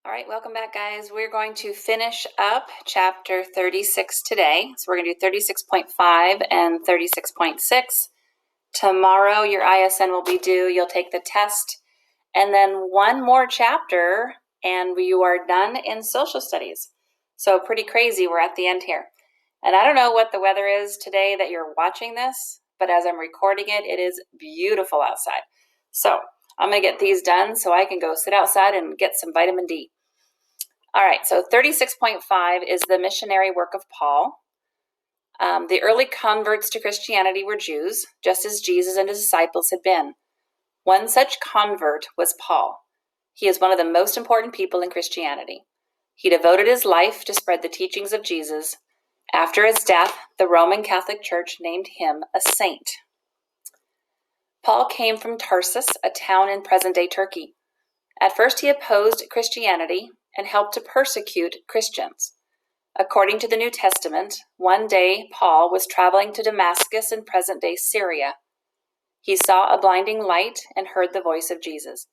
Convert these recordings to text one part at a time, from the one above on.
All right, welcome back, guys. We're going to finish up chapter 36 today. So we're going to do 36.5 and 36.6. Tomorrow, your ISN will be due. You'll take the test. And then one more chapter, and you are done in social studies. So pretty crazy. We're at the end here. And I don't know what the weather is today that you're watching this, but as I'm recording it, it is beautiful outside. So I'm going to get these done so I can go sit outside and get some vitamin D. All right, so 36.5 is the missionary work of Paul. The early converts to Christianity were Jews, just as Jesus and his disciples had been. One such convert was Paul. He is one of the most important people in Christianity. He devoted his life to spread the teachings of Jesus. After his death, the Roman Catholic Church named him a saint. Paul came from Tarsus, a town in present-day Turkey. At first, he opposed Christianity and helped to persecute Christians. According to the New Testament, one day Paul was traveling to Damascus in present-day Syria. He saw a blinding light and heard the voice of Jesus.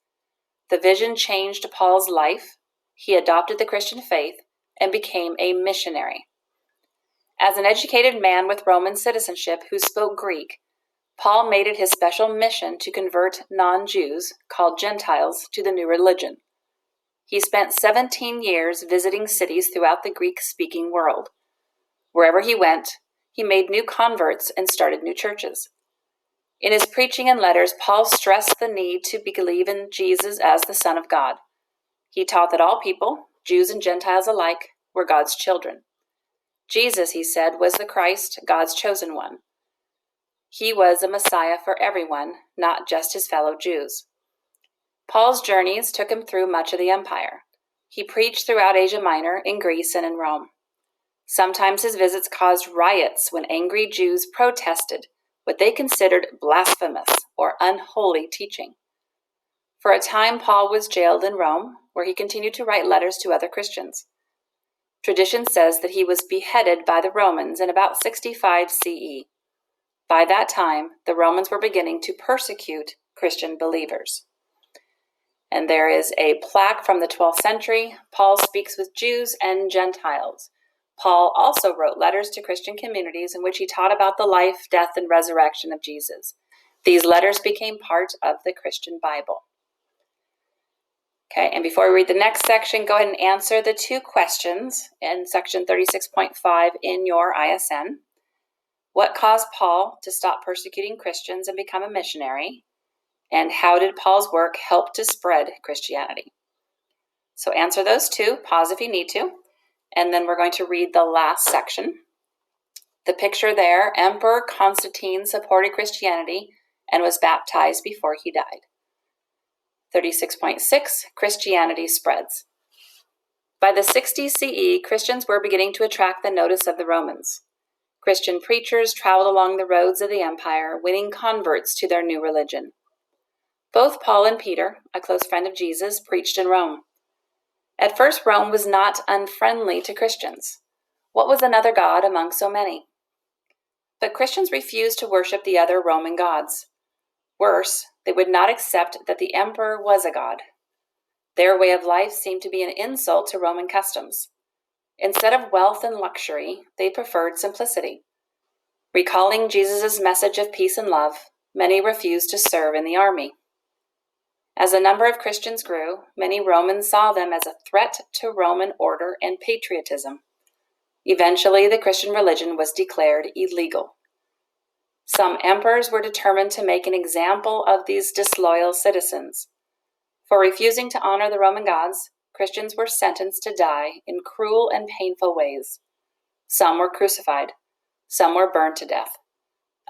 The vision changed Paul's life. He adopted the Christian faith and became a missionary. As an educated man with Roman citizenship who spoke Greek, Paul made it his special mission to convert non-Jews, called Gentiles, to the new religion. He spent 17 years visiting cities throughout the Greek-speaking world. Wherever he went, he made new converts and started new churches. In his preaching and letters, Paul stressed the need to believe in Jesus as the Son of God. He taught that all people, Jews and Gentiles alike, were God's children. Jesus, he said, was the Christ, God's chosen one. He was a Messiah for everyone, not just his fellow Jews. Paul's journeys took him through much of the empire. He preached throughout Asia Minor, in Greece, and in Rome. Sometimes his visits caused riots when angry Jews protested what they considered blasphemous or unholy teaching. For a time, Paul was jailed in Rome, where he continued to write letters to other Christians. Tradition says that he was beheaded by the Romans in about 65 CE. By that time, the Romans were beginning to persecute Christian believers. And there is a plaque from the 12th century. Paul speaks with Jews and Gentiles. Paul also wrote letters to Christian communities in which he taught about the life, death, and resurrection of Jesus. These letters became part of the Christian Bible. Okay, and before we read the next section, go ahead and answer the two questions in section 36.5 in your ISN. What caused Paul to stop persecuting Christians and become a missionary? And how did Paul's work help to spread Christianity? So answer those two, pause if you need to, and then we're going to read the last section. The picture there, Emperor Constantine supported Christianity and was baptized before he died. 36.6, Christianity spreads. By the 60s CE, Christians were beginning to attract the notice of the Romans. Christian preachers traveled along the roads of the empire, winning converts to their new religion. Both Paul and Peter, a close friend of Jesus, preached in Rome. At first, Rome was not unfriendly to Christians. What was another god among so many? But Christians refused to worship the other Roman gods. Worse, they would not accept that the emperor was a god. Their way of life seemed to be an insult to Roman customs. Instead of wealth and luxury, they preferred simplicity. Recalling Jesus' message of peace and love, many refused to serve in the army. As the number of Christians grew, many Romans saw them as a threat to Roman order and patriotism. Eventually, the Christian religion was declared illegal. Some emperors were determined to make an example of these disloyal citizens. For refusing to honor the Roman gods, Christians were sentenced to die in cruel and painful ways. Some were crucified. Some were burned to death.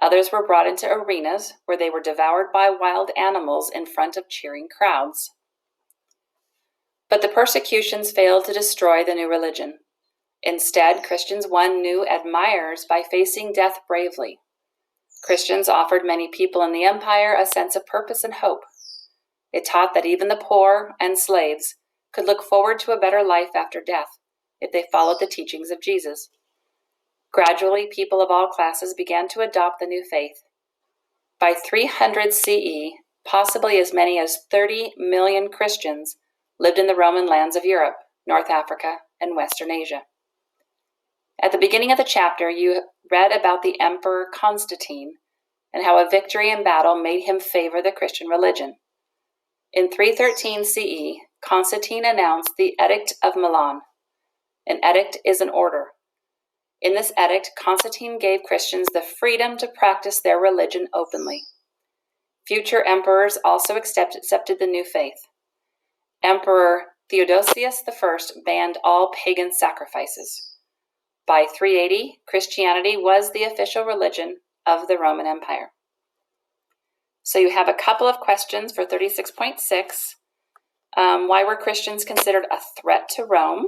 Others were brought into arenas where they were devoured by wild animals in front of cheering crowds. But the persecutions failed to destroy the new religion. Instead, Christians won new admirers by facing death bravely. Christians offered many people in the empire a sense of purpose and hope. It taught that even the poor and slaves could look forward to a better life after death if they followed the teachings of Jesus. Gradually, people of all classes began to adopt the new faith. By 300 CE, possibly as many as 30 million Christians lived in the Roman lands of Europe, North Africa, and Western Asia. At the beginning of the chapter, you read about the Emperor Constantine and how a victory in battle made him favor the Christian religion. In 313 CE, Constantine announced the Edict of Milan. An edict is an order. In this edict, Constantine gave Christians the freedom to practice their religion openly. Future emperors also accepted the new faith. Emperor Theodosius I banned all pagan sacrifices. By 380, Christianity was the official religion of the Roman Empire. So you have a couple of questions for 36.6. Why were Christians considered a threat to Rome?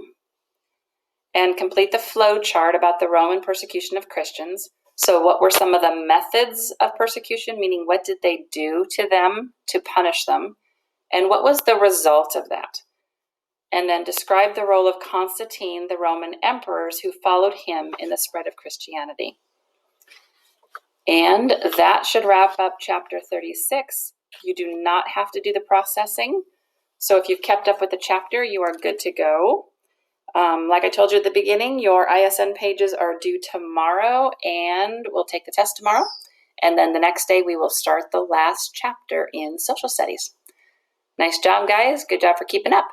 And complete the flow chart about the Roman persecution of Christians. So what were some of the methods of persecution, meaning what did they do to them to punish them? And what was the result of that? And then describe the role of Constantine, the Roman emperors who followed him in the spread of Christianity. And that should wrap up chapter 36. You do not have to do the processing. So if you've kept up with the chapter, you are good to go. Like I told you at the beginning, your ISN pages are due tomorrow, and we'll take the test tomorrow. And then the next day, we will start the last chapter in social studies. Nice job, guys. Good job for keeping up.